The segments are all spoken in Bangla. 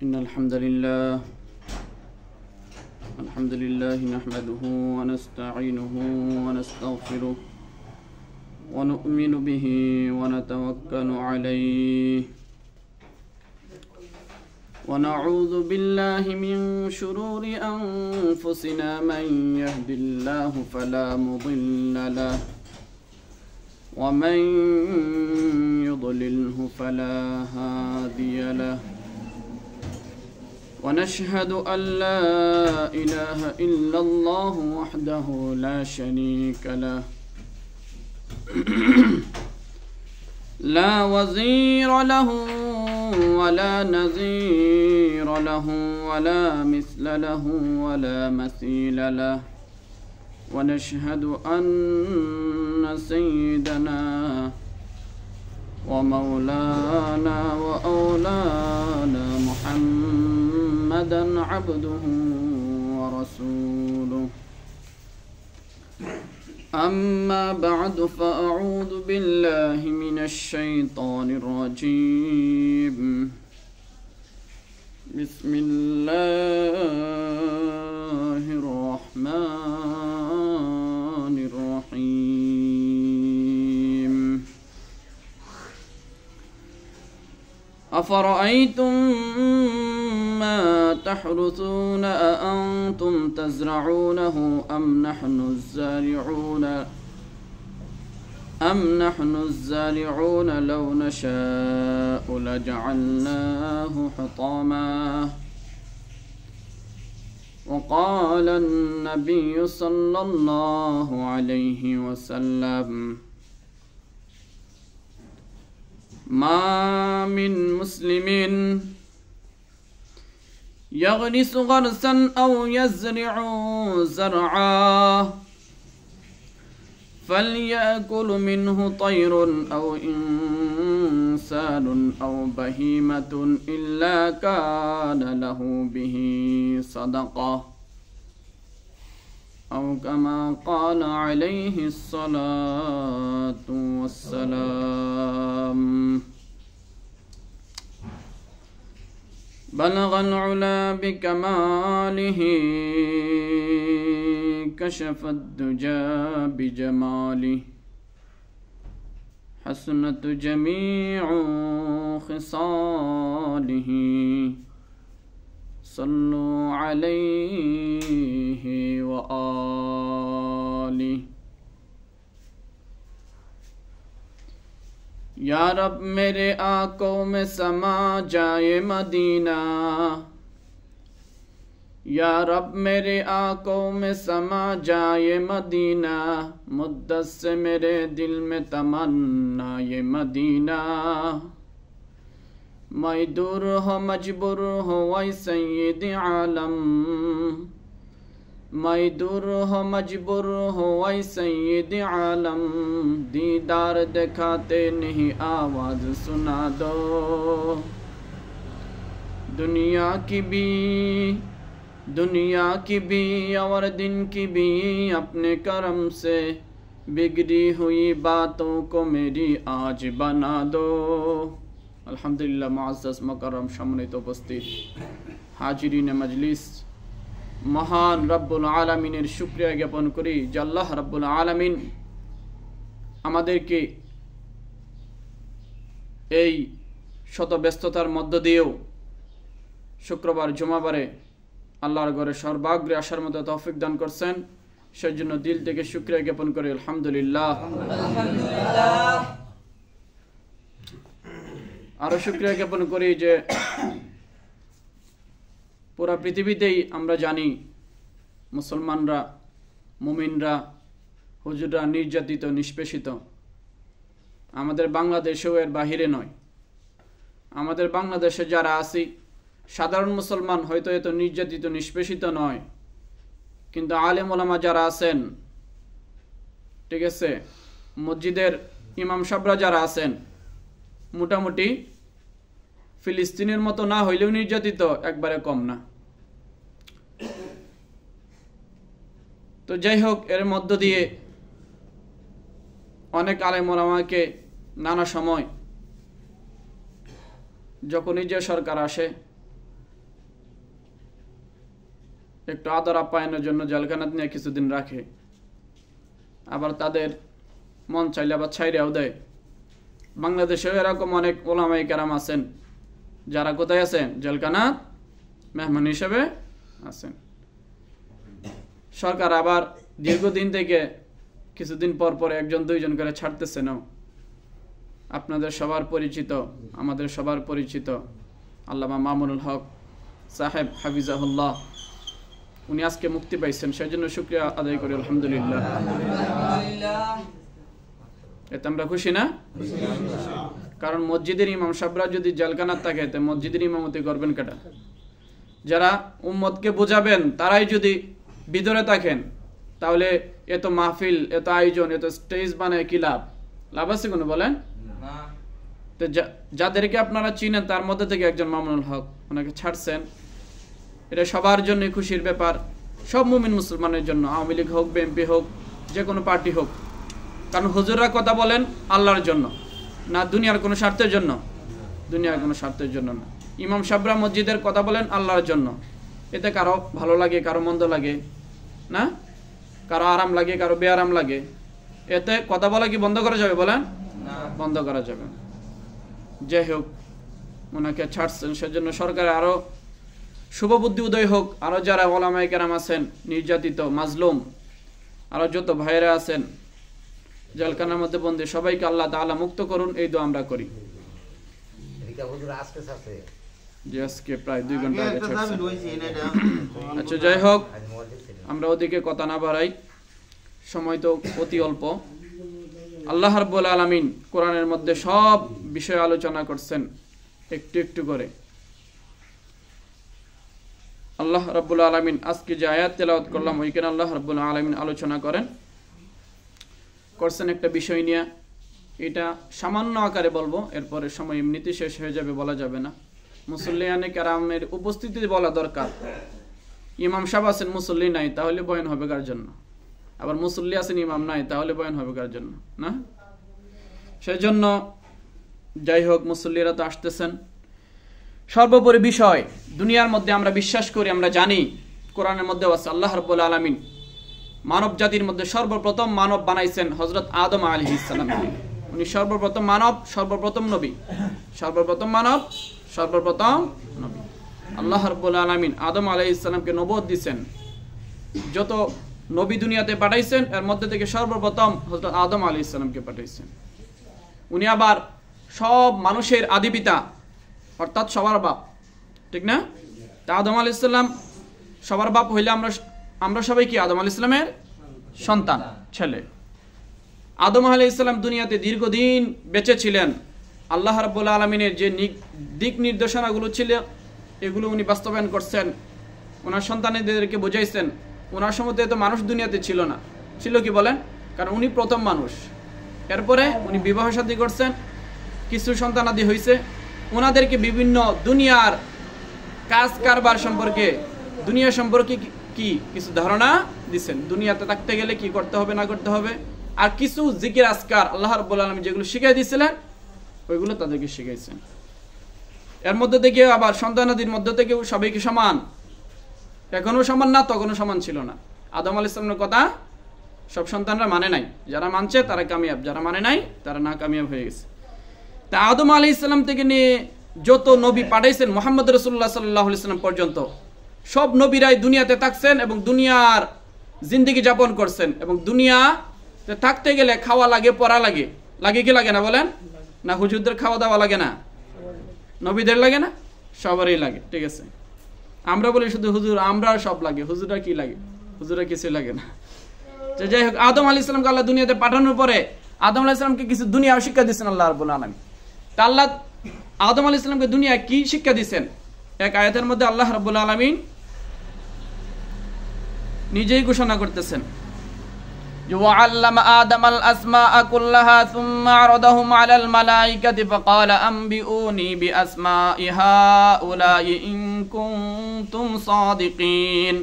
إن الحمد لله نحمده ونستعينه ونستغفره ونؤمن به ونتوكل عليه ونعوذ بالله من شرور أنفسنا من يهد الله فلا مضل له ومن يضلله فلا هادي له ونشهد أن لا إله إلا الله وحده لا شريك له لا وزير له ولا نظير له ولا مثل له ولا مثيل له ونشهد أن سيدنا ومولانا وأولانا محمدا عبده ورسوله أما بعد فأعوذ بالله من الشيطان الرجيم بسم الله الرحمن الرحيم أفرأيتم ما تحرثون أأنتم تزرعونه أم نحن الزارعون لو نشاء لجعلناه حطاما وقال النبي صلى الله عليه وسلم ما من مسلم يغرس غرسا أو يزرع زرعا فليأكل منه طير أو إنسان أو بهيمة إلا كان له به صدقة أو كما قال عليه الصلاة والسلام بلغ العلا بكماله كشف الدجى بجماله حسنت جميع خصاله صلوا عليه وآله या रब मेरे आंखों में समा जाए मदीना या रब मेरे आंखों में समा जाए मदीना मुद्दत से मेरे दिल में तमन्ना ये मदीना मैं दूर हो मजबूर हो वै सैयद आलम मैं दूर हो मजबूर हो वै सैयद आलम दीदार दिखाते नहीं आवाज सुना दो दुनिया की भी और दिन की भी अपने करम से बिगड़ी हुई बातों को मेरी आज बना दो अल्हम्दुलिल्लाह मुअज़्ज़ज़ मुकर्रम सम्मानित उपस्थित हाजिरीन मजलिस महान रब्बुल आलमीনের শুকরিয়া জ্ঞাপন করি যে আল্লাহ রব্বুল আলামিন আমাদেরকে এই শত ব্যস্ততার মধ্য দিয়েও শুক্রবার জুমাবারে আল্লাহর ঘরে সর্বাগ্রে আসার মতো তৌফিক দান করছেন সেজন্য দিল থেকে শুকরিয়া জ্ঞাপন করি আলহামদুলিল্লাহ আরো শুকরিয়া জ্ঞাপন করি যে পুরা পৃথিবীতেই আমরা জানি মুসলমানরা মুমিনরা হুজুররা নির্যাতিত নিষ্পেষিত আমাদের বাংলাদেশেও এর বাহিরে নয় আমাদের বাংলাদেশে যারা আছি সাধারণ মুসলমান হয়তো এত নির্যাতিত নিষ্পেষিত নয় কিন্তু আলেম ওলামা যারা আছেন ঠিক আছে মসজিদের ইমাম সাহেবরা যারা আছেন মোটামুটি ফিলিস্তিনের মতো না হইলেও নির্যাতিত একবারে কম না তো যাই হোক এর মধ্য দিয়ে অনেক আলেম ওলামাকে নানা সময় যখনই যে সরকার আসে একটু আদর আপ্যায়নের জন্য জেলখানাত নিয়ে কিছুদিন রাখে, আবার তাদের মন চাইলে আবার ছাইরেও দেয়। বাংলাদেশেও এরকম অনেক ওলামায়ে কেরাম আছেন যারা কোথায় আছেন? জেলখানাত মেহমান হিসেবে আছেন। সরকার আবার দীর্ঘদিন থেকে কিছুদিন পর পর একজন দুইজন করে ছাড়তেছে না। আপনাদের সবার পরিচিত, আমাদের সবার পরিচিত আল্লামা মামুনুল হক সাহেব হাফিজাহুল্লাহ, উনি আজকে মুক্তি পাইছেন, সেজন্য শুকরিয়া আদায় করি আলহামদুলিল্লাহ। এতে আমরা খুশি না? কারণ মসজিদের ইমাম সাহেবরা যদি জেলখানাত থাকে তো মসজিদের ইমামতি করবেন কেটা? যারা উম্মতকে বোঝাবেন তারাই যদি ভিতরে থাকেন, তাহলে এত মাহফিল, এত আয়োজন, এত স্টেজ বানায় কি লাভ? লাভ আছে কোনো বলেন? তো যাদেরকে আপনারা চিনেন তার মধ্যে থেকে একজন মামুনুল হক, ওনাকে ছাড়ছেন, এটা সবার জন্য খুশির ব্যাপার, সব মুমিন মুসলমানের জন্য, আওয়ামী লীগ হোক, বিএনপি হোক, যে কোনো পার্টি হোক। কারণ হুজুররা কথা বলেন আল্লাহর জন্য, না দুনিয়ার কোনো স্বার্থের জন্য, দুনিয়ার কোনো স্বার্থের জন্য না। ইমাম সাহেবরা মসজিদের কথা বলেন আল্লাহর জন্য, এতে কারো ভালো লাগে, কারো মন্দ লাগে না, কারো আরাম লাগে, কারো বেআরাম লাগে, এতে কথা বলা কি বন্ধ করা যাবে? বলেন বন্ধ করা যাবে। যাই হোক, ওনাকে ছাড়ছেন, সেজন্য সরকারের আরো শুভ বুদ্ধি উদয় হোক। আরো যারা ওলামায়ে কেরাম আছেন নির্যাতিত, মাজলুম, আরো যত ভাইরা আছেন জেলখানার মধ্যে বন্দী, সবাইকে আল্লাহ তাআলা মুক্ত করুন, এই দোয়া আমরা করি। আজকে প্রায় 2 ঘন্টা আগে ছাড়ছেন। আচ্ছা, যাই হোক, আমরা ওদিকে কথা না বাড়াই, সময় তো অতি অল্প। আল্লাহ রাব্বুল আলামিন কোরআনের মধ্যে সব বিষয় আলোচনা করছেন একটু একটু করে। আল্লাহ রাব্বুল আলামিন আজকে যে আয়াত তেলাওয়াত করলাম, ওইখানে আল্লাহ রাব্বুল আলামিন আলোচনা করছেন একটা বিষয় নিয়ে। এটা সামান্য আকারে বলবো, এরপরে সময় এমনিতে শেষ হয়ে যাবে, বলা যাবে না। মুসল্লিয়ানে কেরামের উপস্থিতি বলা দরকার। ইমাম সাহেব আছেন, মুসল্লি নাই, তাহলে বয়ান হবে কার জন্য? আবার মুসল্লি আছেন, ইমাম নাই, তাহলে বয়ান হবে কার জন্য? না, সেজন্য যাই হোক, মুসল্লিরা তো আসতেছেন। সর্বোপরি বিষয়, দুনিয়ার মধ্যে আমরা বিশ্বাস করি, আমরা জানি কোরআনের মধ্যে আছে আল্লাহ রাব্বুল আলামিন মানব জাতির মধ্যে সর্বপ্রথম মানব বানাইছেন হযরত আদম আলাইহিস সালাম। উনি সর্বপ্রথম মানব, সর্বপ্রথম নবী, সর্বপ্রথম মানব, সর্বপ্রথম নবী। আল্লাহ রাব্বুল আলামিন আদম আলাইহিস সালামকে নবুয়ত দিয়েছেন। যত নবী দুনিয়াতে পাঠাইছেন এর মধ্যে থেকে সর্বপ্রথম হযরত আদম আলাইহিস সালামকে পাঠাইছেন। উনি আবার সব মানুষের আদি পিতা, অর্থাৎ সবার বাপ, ঠিক না? তা আদম আলাইহিস সালাম সবার বাপ হইলে আমরা সবাই কি আদম আলাইহিস সালামের সন্তান, ছেলে। আদম আলাইহিস সালাম দুনিয়াতে দীর্ঘদিন বেঁচে ছিলেন। আল্লাহ রাব্বুল আলামিনের যে দিক নির্দেশনাগুলো ছিল এগুলো উনি বাস্তবায়ন করছেন, ওনার সন্তানদেরকে বুঝাইছেন। ওনার সময় তো মানুষ দুনিয়াতে ছিল না, ছিল কি বলেন? কারণ উনি প্রথম মানুষ। এরপরে উনি বিবাহ শাদী করছেন, কিছু সন্তানাদি হয়েছে, ওনাদেরকে বিভিন্ন দুনিয়ার কাজ কারবার সম্পর্কে, দুনিয়া সম্পর্কে কি কিছু ধারণা দিচ্ছেন, দুনিয়াতে থাকতে গেলে কি করতে হবে না করতে হবে, আর কিছু জিকির আজকার আল্লাহ রাব্বুল আলামিন যেগুলো শিখিয়ে দিয়েছিলেন ওইগুলো তাদেরকে শিখাইছেন। এর মধ্যে থেকে আবার সন্তানাদির মধ্যে থেকেও সবাইকে সমান, এখনো সমান না, তখনও সমান ছিল না। আদম আলাইহিস সালামের কথা সব সন্তানরা মানে নাই, যারা মানছে তারা কামিয়াব, যারা মানে নাই তারা না কামিয়াব হয়ে গেছে। তা আদম আলাইহিস সালাম থেকে নিয়ে যত নবী পাঠাইছেন মুহাম্মদ রাসূলুল্লাহ সাল্লাল্লাহু আলাইহি ওয়াসাল্লাম পর্যন্ত সব নবীরাই দুনিয়াতে থাকছেন এবং দুনিয়ার জিন্দেগি যাপন করছেন। এবং দুনিয়াতে থাকতে গেলে খাওয়া লাগে, পড়া লাগে, লাগে কি লাগে না বলেন? না হুজুরদের খাওয়া দাওয়া লাগে না? নবীদের লাগে না? সবারই লাগে, ঠিক আছে। আমরা বলি শুধু হুজুর, আমরা সব লাগে, হুজুরা কি লাগে? হুজুরা কিছু লাগে না। যাই হোক, আদম আলাইহিস সালামকে আল্লাহ দুনিয়াতে পাঠানোর পরে আদম আলাইহিস সালামকে কিছু দুনিয়া শিক্ষা দিয়েছেন আল্লাহ রাব্বুল আলামিন। তা আল্লাহ আদম আলাইহিস সালামকে দুনিয়া কি শিক্ষা দিয়েছেন? এক আয়াতের মধ্যে আল্লাহ রাব্বুল আলামিন নিজেই ঘোষণা করতেছেন, وعلم آدم الأسماء كلها ثم عرضهم على الملائكة فقال أنبئوني بأسماء هؤلاء إن كنتم صادقين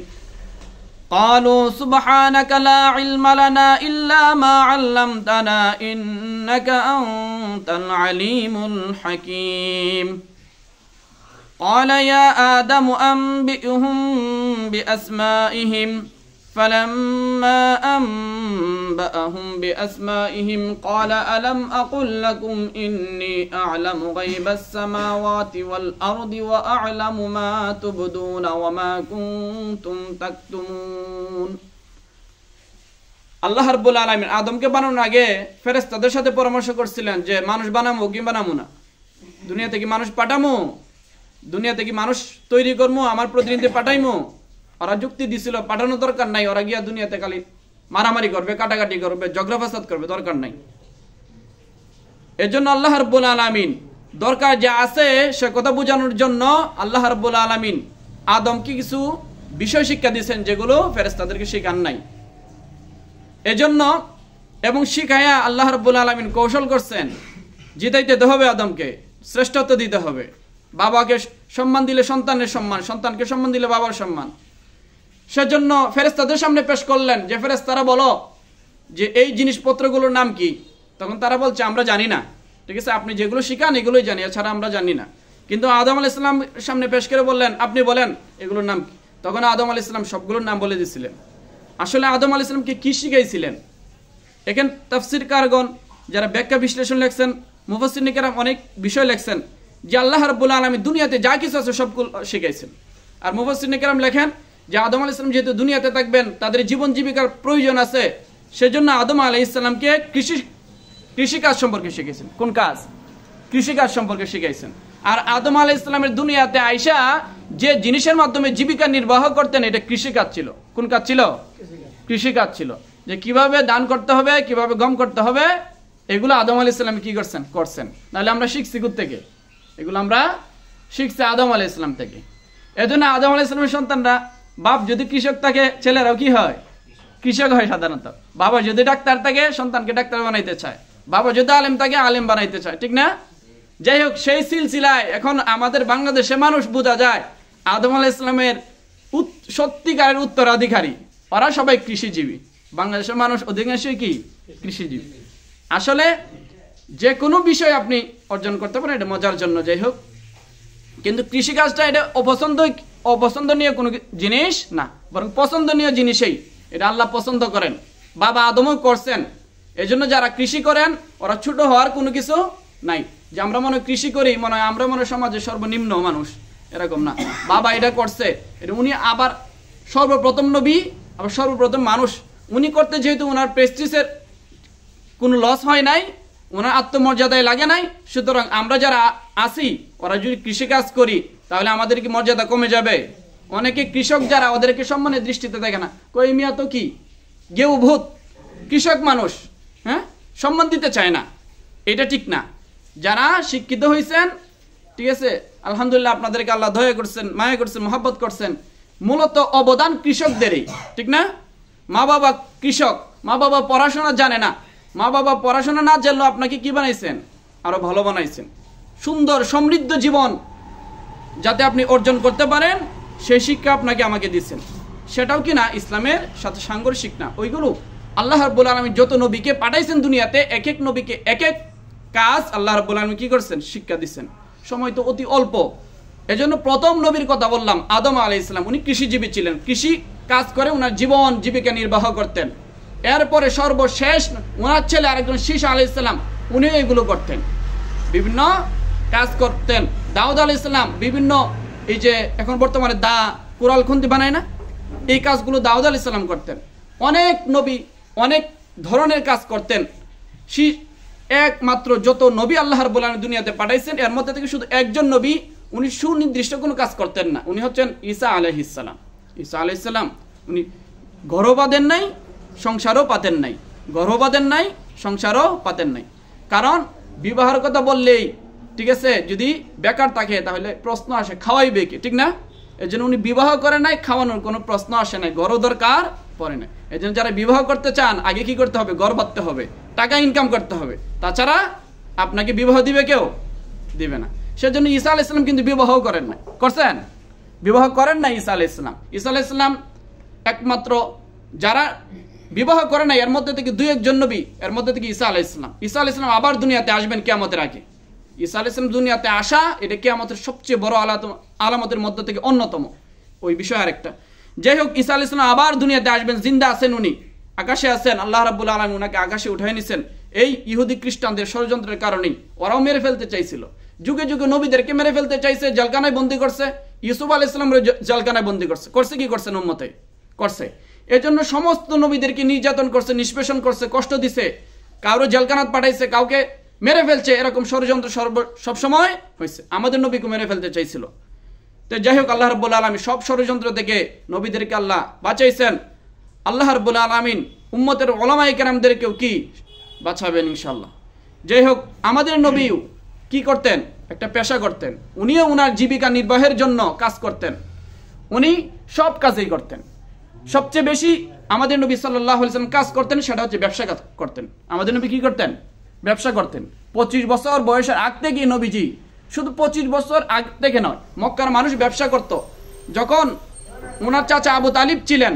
قالوا سبحانك لا علم لنا إلا ما علمتنا إنك أنت العليم الحكيم قال يا آدم أنبئهم بأسمائهم فلما أنبأهم بأسمائهم قال ألم أقل لكم إني أعلم غيب السماوات والأرض وأعلم ما تبدون وما كنتم تكتمون আল্লাহ রাব্বুল আলামিন আদমকে বানানোর আগে ফেরেশতাদের সাথে পরামর্শ করছিলেন যে মানুষ বানামো কি বানামো না, দুনিয়া থেকে মানুষ পাঠামো, দুনিয়া থেকে মানুষ তৈরি করবো, আমার প্রতিনিধি পাঠাইমো। ওরা যুক্তি দিছিল পাঠানোর দরকার নাই, ওরা গিয়া দুনিয়াতে খালি মারামারি করবে, কাটাকাটি করবে, ঝগড়া ফাসাদ করবে, দরকার নাই। এজন্য আল্লাহ রাব্বুল আলামিন দরকার যা আছে সে কথা বোঝানোর জন্য আল্লাহ রাব্বুল আলামিন আদমকে কিছু বিষয় শিক্ষা দিয়েছেন যেগুলো ফেরেশতাদেরকে শেখান নাই। এজন্য এবং শিখায়া আল্লাহ রাব্বুল আলামিন কৌশল করছেন জিতাইতে হবে, আদমকে শ্রেষ্ঠত্ব দিতে হবে। বাবাকে সম্মান দিলে সন্তানের সম্মান, সন্তানকে সম্মান দিলে বাবার সম্মান। সেজন্য ফেরেশতাদের সামনে পেশ করলেন যে ফেরেশতারা বলো যে এই জিনিসপত্রগুলোর নাম কি। তখন তারা বলছে আমরা জানি না। ঠিক আছে, আপনি যেগুলো শিখান এগুলোই জানি, এছাড়া আমরা জানি না। কিন্তু আদম আলাইহিস সালাম সামনে পেশ করে বললেন আপনি বলেন এগুলোর নাম কি। তখন আদম আলাইহিস সালাম সবগুলোর নাম বলে দিয়েছিলেন। আসলে আদম আলাইহিস সালামকে কি শিখাইছিলেন? এখানে তাফসীরকারগণ যারা ব্যাখ্যা বিশ্লেষণ লেখছেন, মুফাসসিরিন কেরাম অনেক বিষয় লেখছেন যে আল্লাহ রাব্বুল আলামিন দুনিয়াতে যা কিছু আছে সবগুলো শিখাইছেন। আর মুফাসসিরিন কেরাম লেখেন যে আদম আলাইহিস সালাম যেহেতু দুনিয়াতে থাকবেন, তাদের জীবন জীবিকার প্রয়োজন আছে, সেজন্য আদম আলাইহিস সালামকে কৃষিকাজ সম্পর্কে শিখাইছেন। কোন কাজ? কৃষিকাজ সম্পর্কে শিখাইছেন। আর আদম আলাইহিস সালামের দুনিয়াতে আইসা যে জিনিসের মাধ্যমে জীবিকা নির্বাহ করতেন এটা কৃষিকাজ ছিল। কোন কাজ ছিল? কৃষিকাজ ছিল। যে কিভাবে ধান করতে হবে, কিভাবে গম করতে হবে, এগুলো আদম আলাইহিস সালাম কি করছেন। নাহলে আমরা শিখছি থেকে, এগুলো আমরা শিখছি আদম আলাইহিস সালাম থেকে। এজন্য আদম আলাইহিস সালামের সন্তানরা, বাপ যদি কৃষক থাকে ছেলেরাও কি হয়? কৃষক হয় সাধারণত। বাবা যদি ডাক্তার থাকে সন্তানকে ডাক্তার বানাইতে চায়, বাবা যদি আলেম থাকে আলেম বানাইতে চায়, ঠিক না? যাই হোক, সেই সিলসিলায় এখন আমাদের বাংলাদেশে মানুষ বোঝা যায় আদম আলাইহিস সালামের সত্যিকারের উত্তরাধিকারী। ওরা সবাই কৃষিজীবী। বাংলাদেশের মানুষ অধিকাংশই কি? কৃষিজীবী। আসলে যে কোনো বিষয় আপনি অর্জন করতে পারেন, এটা মজার জন্য, যাই হোক। কিন্তু কৃষিকাজটা এটা অপছন্দনীয় কোনো জিনিস না, বরং পছন্দনীয় জিনিসই। এটা আল্লাহ পছন্দ করেন, বাবা আদমও করছেন। এজন্য যারা কৃষি করেন ওরা ছোট হওয়ার কোনো কিছু নাই। যে আমরা মনে কৃষি করি, মনে হয় আমরা মনে সমাজের সর্বনিম্ন মানুষ, এরকম না। বাবা এটা করছে, এটা উনি আবার সর্বপ্রথম নবী, আবার সর্বপ্রথম মানুষ। উনি করতে যেহেতু ওনার প্রেস্টিজের কোনো লস হয় নাই, ওনার আত্মমর্যাদায় লাগে নাই, সুতরাং আমরা যারা আছি ওরা যদি কৃষিকাজ করি তাহলে আমাদের কি মর্যাদা কমে যাবে? অনেকে কৃষক যারা ওদেরকে সম্মানের দৃষ্টিতে দেখে না, কই মিয়া তো কি গেউ ভূত, কৃষক মানুষ, হ্যাঁ, সম্মান দিতে চায় না। এটা ঠিক না। যারা শিক্ষিত হয়েছেন, ঠিক আছে, আলহামদুলিল্লাহ, আপনাদেরকে আল্লাহ দয়া করছেন, মায়া করছেন, মহব্বত করছেন। মূলত অবদান কৃষকদেরই, ঠিক না? মা বাবা কৃষক, মা বাবা পড়াশোনা জানে না, মা বাবা পড়াশোনা না জানলেও আপনাকে কি বানাইছেন? আরো ভালো বানাইছেন। সুন্দর সমৃদ্ধ জীবন যাতে আপনি অর্জন করতে পারেন সেই শিক্ষা আপনাকে আমাকে দিচ্ছেন। সেটাও কি না ইসলামের সাথে সাংঘর্ষিক না। ওইগুলো আল্লাহ রাব্বুল আলামিন যত নবীকে পাঠাইছেন দুনিয়াতে, এক এক নবীকে এক এক কাজ আল্লাহ রাব্বুল আলামিন কি করছেন? শিক্ষা দিচ্ছেন। সময় তো অতি অল্প, এজন্য প্রথম নবীর কথা বললাম, আদম আলাইহিস সালাম। উনি কৃষিজীবী ছিলেন, কৃষি কাজ করে ওনার জীবন জীবিকা নির্বাহ করতেন। এরপরে সর্বশেষ ওনার ছেলে আরেকজন শীস আলাইহিস সালাম, উনিও এগুলো করতেন, বিভিন্ন কাজ করতেন। দাউদ আলাইহিস সালাম বিভিন্ন, এই যে এখন বর্তমানে কোরাল খুন্তি বানায় না, এই কাজগুলো দাউদ আলাইহিস সালাম করতেন। অনেক নবী অনেক ধরনের কাজ করতেন। একমাত্র যত নবী আল্লাহ রাব্বুল আলামিন দুনিয়াতে পাঠাইছেন এর মধ্যে থেকে শুধু একজন নবী উনি সুনির্দিষ্ট কোনো কাজ করতেন না, উনি হচ্ছেন ঈসা আলাইহিস সালাম। ঈসা আলাইহিস সালাম উনি ঘরও বাঁধেন নাই, সংসারও পাতেন নাই, ঘরও বাঁধেন নাই, সংসারও পাতেন নাই। কারণ বিবাহের কথা বললেই, ঠিক আছে, যদি বেকার থাকে তাহলে প্রশ্ন আসে খাওয়াইবে কি, ঠিক না? এই জন্য উনি বিবাহ করে নাই, খাওয়ানোর কোনো প্রশ্ন আসে নাই, ঘরও দরকার পড়ে না। এই জন্য যারা বিবাহ করতে চান আগে কি করতে হবে? ঘর বাঁধতে হবে, টাকা ইনকাম করতে হবে, তাছাড়া আপনাকে বিবাহ দিবে কেউ? দিবে না। সেজন্য ঈসা আলাইহিস সালাম কিন্তু বিবাহ করেন না। করছেন? বিবাহ করেন না ঈসা আলাইহিস সালাম। ঈসা আলাইহিস সালাম একমাত্র যারা বিবাহ করে না এর মধ্যে থেকে দুই একজন নবী, এর মধ্যে থেকে ঈসা আলাইহিস সালাম। ঈসা আলাইহিস সালাম আবার দুনিয়াতে আসবেন কিয়ামতের আগে। ঈসা আলাইহিস সালাম দুনিয়াতে আসা এটা কিয়ামতের সবচেয়ে বড় আলামতের মধ্য থেকে অন্যতম, ওই বিষয় আরেকটা। যাই হোক, ঈসা আলাইহিস সালাম আবার দুনিয়াতে আসবেন, জিন্দা আছেন, উনি আকাশে আছেন, আল্লাহ রাব্বুল আলামিন ওনাকে আকাশে উঠাই নিছেন। এই ইহুদি খ্রিস্টানদের ষড়যন্ত্রের কারণেই ওরাও মেরে ফেলতে চাইছিল, যুগে যুগে নবীদেরকে মেরে ফেলতে চাইছে, জেলখানায় বন্দী করছে, ইউসুফ আলাইহিস সালামের জেলখানায় বন্দী করছে কি করছেন উম্মতে করছে। এজন্য সমস্ত নবীদেরকে নির্যাতন করছে, নিষ্পেষণ করছে, কষ্ট দিছে, কারো জেলখানাত পাঠাইছে, কাউকে মেরে ফেলছে, এরকম ষড়যন্ত্র সবসময় হয়েছে। আমাদের নবীকে মেরে ফেলতে চাইছিল। তো যাই হোক, আল্লাহ রাব্বুল আলামিন সব ষড়যন্ত্র থেকে নবীদেরকে আল্লাহ বাঁচাইছেন। আল্লাহ রাব্বুল আলামিন উম্মতের উলামায়ে কেরামদেরকেও কি বাঁচাবেন ইনশাআল্লাহ। যাই হোক, আমাদের নবীও কি করতেন, একটা পেশা করতেন, উনিও উনার জীবিকা নির্বাহের জন্য কাজ করতেন, উনি সব কাজেই করতেন। সবচেয়ে বেশি আমাদের নবী সাল্লাল্লাহু আলাইহি ওয়াসাল্লাম কাজ করতেন, সেটা হচ্ছে ব্যবসা করতেন। আমাদের নবী কি করতেন, ব্যবসা করতেন। 25 বছর বয়সের আগ থেকে নবীজি, শুধু 25 বছর আগ থেকে নয়, মক্কার মানুষ ব্যবসা করত। যখন ওনার চাচা আবু তালিব ছিলেন,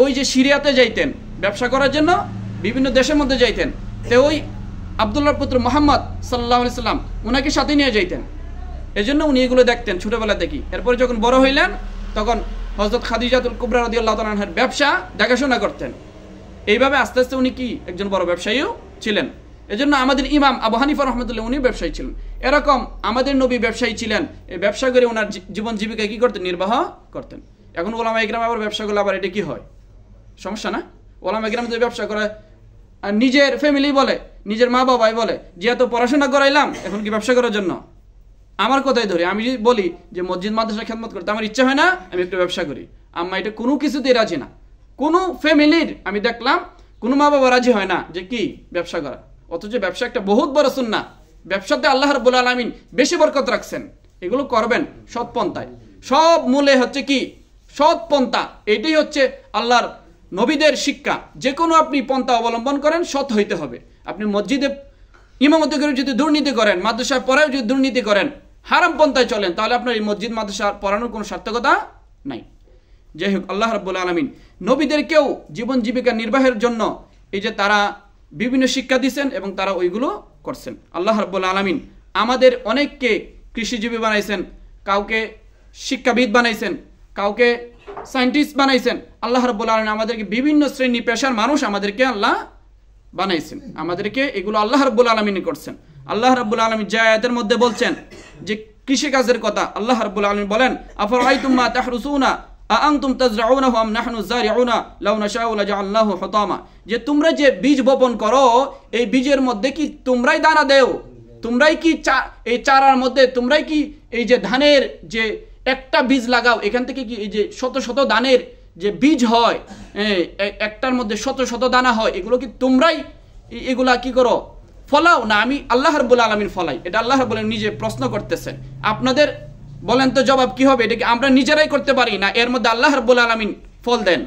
ওই যে সিরিয়াতে যাইতেন ব্যবসা করার জন্য, বিভিন্ন দেশের মধ্যে যাইতেন, তো ওই আব্দুল্লাহর পুত্র মুহাম্মদ সাল্লাল্লাহু আলাইহি ওয়াসাল্লাম ওনাকে সাথে নিয়ে যাইতেন। এজন্য উনি এগুলো দেখতেন ছোটবেলা থেকে। এরপরে যখন বড় হইলেন, তখন হযরত খাদিজাতুল কুবরা রাদিয়াল্লাহু তাআলা আনহার ব্যবসা দেখাশোনা করতেন। এইভাবে আস্তে আস্তে উনি কি একজন বড় ব্যবসায়ীও ছিলেন। এজন্য আমাদের ইমাম আবু হানিফা রাহমাতুল্লাহ উনি ব্যবসায়ী ছিলেন। এরকম আমাদের নবী ব্যবসায়ী ছিলেন, এই ব্যবসা করে ওনার জীবন জীবিকা কি করতেন, নির্বাহ করতেন। এখন ওলামায়ে কেরাম আবার ব্যবসা করলে আবার এটা কি হয়, সমস্যা না? ওলামায়ে কেরাম যদি ব্যবসা করে আর নিজের ফ্যামিলি বলে, নিজের মা বাবাই বলে যে এত পড়াশোনা করাইলাম, এখন কি ব্যবসা করার জন্য? আমার কথাই ধরি, আমি যদি বলি যে মসজিদ মাদ্রাসা খেদমত করতে আমার ইচ্ছা হয় না, আমি একটু ব্যবসা করি, আম্মা এটা কোনো কিছুতেই রাজি না। কোনো ফ্যামিলির আমি দেখলাম কোনো মা বাবা রাজি হয় না যে কি ব্যবসা করা, অথচ ব্যবসা একটা বহুত বড় সুন্নাহ। ব্যবসাতে আল্লাহ রাব্বুল আলামিন বেশি বরকত রাখছেন। এগুলো করবেন সৎ পন্থায়, সব মূলে হচ্ছে কি সৎ পন্থা। এটাই হচ্ছে আল্লাহর নবীদের শিক্ষা। যে কোনো আপনি পন্থা অবলম্বন করেন, সৎ হইতে হবে। আপনি মসজিদে ইমামতি করে যদি দুর্নীতি করেন, মাদ্রাসায় পড়ায় যদি দুর্নীতি করেন, হারাম পন্থায় চলেন, তাহলে আপনার এই মসজিদ মাদ্রাসা পড়ানোর কোনো সার্থকতা নাই। যাই হোক, আল্লাহ রাব্বুল আলামিন নবীদেরকেও জীবন জীবিকা নির্বাহের জন্য এই যে তারা বিভিন্ন শিক্ষা দিয়েছেন এবং তারা ওইগুলো করছেন। আল্লাহ রাব্বুল আলামিন আমাদের অনেককে কৃষিজীবী বানাইছেন, কাউকে শিক্ষাবিদ বানাইছেন, কাউকে সায়েন্টিস্ট বানাইছেন। আল্লাহ রাব্বুল আলামিন আমাদেরকে বিভিন্ন শ্রেণী পেশার মানুষ আমাদেরকে আল্লাহ বানাইছেন, আমাদেরকে এগুলো আল্লাহ রাব্বুল আলামিন করছেন। আল্লাহ রাব্বুল আলামিন যে আয়াতের মধ্যে বলছেন যে কৃষিকাজের কথা, আল্লাহ রাব্বুল আলামিন বলেন আফরাআইতুম মা তাহরুসুনা আআনতুম তাজরাউনাহু আম নাহনু যারিউনা লাউ নাশাউ লাজআলনাহু হুতামা, যে তোমরা যে বীজ বপন করো, এই বীজের মধ্যে কি তোমরাই দানা দেও? তোমরাই কি এই চারার মধ্যে তোমরাই কি এই যে ধানের যে একটা বীজ লাগাও, এখান থেকে কি এই যে শত শত দানের যে বীজ হয়, একটার মধ্যে শত শত দানা হয়, এগুলো কি তোমরাই এগুলা কি করো, ফলাও? না আমি আল্লাহ রাব্বুল আলামিন ফলাই। এটা আল্লাহ রাব্বুল আলামিন নিজে প্রশ্ন করতেছেন। আপনাদের বলেন তো জবাব কি হবে? এটা কি আমরা নিজেরাই করতে পারি, না এর মধ্যে আল্লাহ রাব্বুল আলামিন ফল দেন?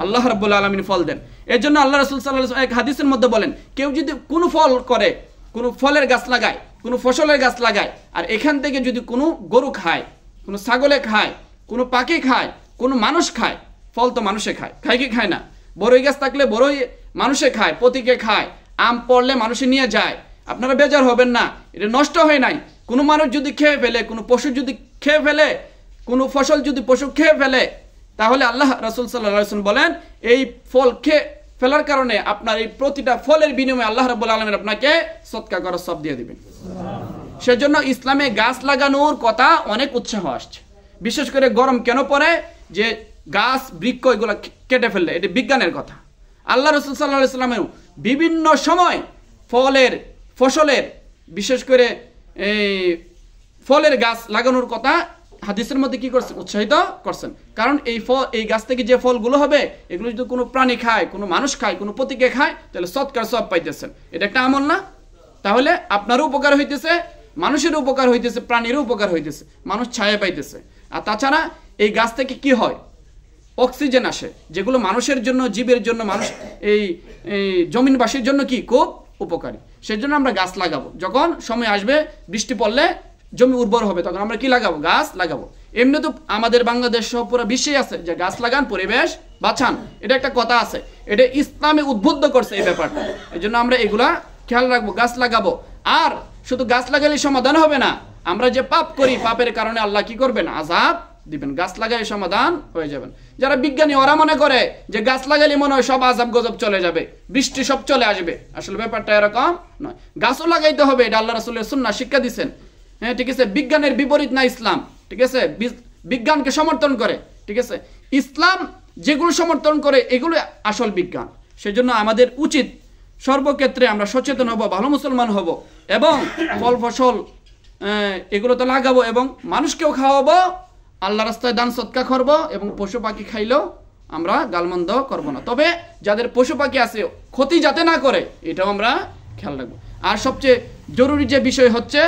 আল্লাহ রাব্বুল আলামিন ফল দেন। এর জন্য আল্লাহ রাসূল সাল্লাল্লাহু আলাইহি ওয়াসাল্লাম এক হাদিসের মধ্যে বলেন, কেউ যদি কোনো ফল করে, কোনো ফলের গাছ লাগায়, কোনো ফসলের গাছ লাগায়, আর এখান থেকে যদি কোনো গরু খায়, কোনো ছাগলে খায়, কোনো পাখি খায়, কোনো মানুষ খায়, ফল তো মানুষে খায়, খায় কি খায় না? বড়ই গাছ থাকলে বড়ই মানুষে খায়, পতিকে খায়, আম পড়লে মানুষে নিয়ে যায়, আপনারা বেজার হবেন না, এটা নষ্ট হয় নাই। কোনো মানুষ যদি খেয়ে ফেলে, কোনো পশু যদি খেয়ে ফেলে, কোনো ফসল যদি পশু খেয়ে ফেলে, তাহলে আল্লাহ রাসূল সাল্লাল্লাহু আলাইহি ওয়াসাল্লাম বলেন এই ফল খেয়ে ফেলার কারণে আপনার এই প্রতিটা ফলের বিনিময়ে আল্লাহ রাব্বুল আলামিন আপনাকে সদকা করার সব দিয়ে দিবেন। সেজন্য ইসলামে গাছ লাগানোর কথা অনেক উৎসাহ আসছে। বিশেষ করে গরম কেন পড়ে, যে গাছ বৃক্ষ এগুলো কেটে ফেললে, এটা বিজ্ঞানের কথা। আল্লাহ রাসূল সাল্লাল্লাহু আলাইহি ওয়াসাল্লাম বিভিন্ন সময় ফলের ফসলের বিশেষ করে এই ফলের গাছ লাগানোর কথা হাদিসের মধ্যে কি করছেন, উৎসাহিত করছেন। কারণ এই গাছ থেকে যে ফলগুলো হবে, এগুলো যদি কোনো প্রাণী খায়, কোনো মানুষ খায়, কোনো পতিকে খায়, তাহলে সৎকার সব পাইতেছেন। এটা একটা আমল না? তাহলে আপনারও উপকার হইতেছে, মানুষেরও উপকার হইতেছে, প্রাণীরও উপকার হইতেছে, মানুষ ছায়া পাইতেছে। আর তাছাড়া এই গাছ থেকে কি হয়, অক্সিজেন আসে, যেগুলো মানুষের জন্য, জীবের জন্য, মানুষ এই জমিনবাসীর জন্য কি খুব উপকারী। সেজন্য আমরা গাছ লাগাবো। যখন সময় আসবে, বৃষ্টি পড়লে জমি উর্বর হবে, তখন আমরা কি লাগাবো, গাছ লাগাবো। এমনি তো আমাদের বাংলাদেশ সহ পুরো বিশ্বে আছে যে গাছ লাগান, পরিবেশ বাঁচান, এটা একটা কথা আছে। এটা ইসলামে উদ্বুদ্ধ করছে এই ব্যাপারটা। এই জন্য আমরা এগুলা খেয়াল রাখবো, গাছ লাগাবো। আর শুধু গাছ লাগালে সমাধান হবে না, আমরা যে পাপ করি পাপের কারণে আল্লাহ কি করবেন, আযাব দিবেন। গাছ লাগালে সমাধান হয়ে যাবেন। যারা বিজ্ঞানী ওরা মনে করে যে গাছ লাগালে মনে হয় সব আযাব গজব চলে যাবে, বৃষ্টি সব চলে আসবে। আসলে ব্যাপারটা এরকম নয়। গাছও লাগাইতে হবে, এটা আল্লাহ রাসূলের সুন্নাহ শিক্ষা দিচ্ছেন। হ্যাঁ, ঠিক আছে, বিজ্ঞানের বিপরীত না ইসলাম, ঠিক আছে, বিজ্ঞানকে সমর্থন করে, ঠিক আছে। ইসলাম যেগুলো সমর্থন করে এগুলো আসল বিজ্ঞান। সেজন্য আমাদের উচিত সর্বক্ষেত্রে আমরা সচেতন হব, ভালো মুসলমান হব এবং ফল ফসল এগুলো তো লাগাবো এবং মানুষকেও খাওয়াবো, আল্লাহ রাস্তায় দান সৎকা করবো এবং পশু পাখি খাইলেও আমরা গালমন্দ করব না। তবে যাদের পশু পাখি আছে ক্ষতি যাতে না করে এটাও আমরা খেয়াল রাখবো। আর সবচেয়ে জরুরি যে বিষয় হচ্ছে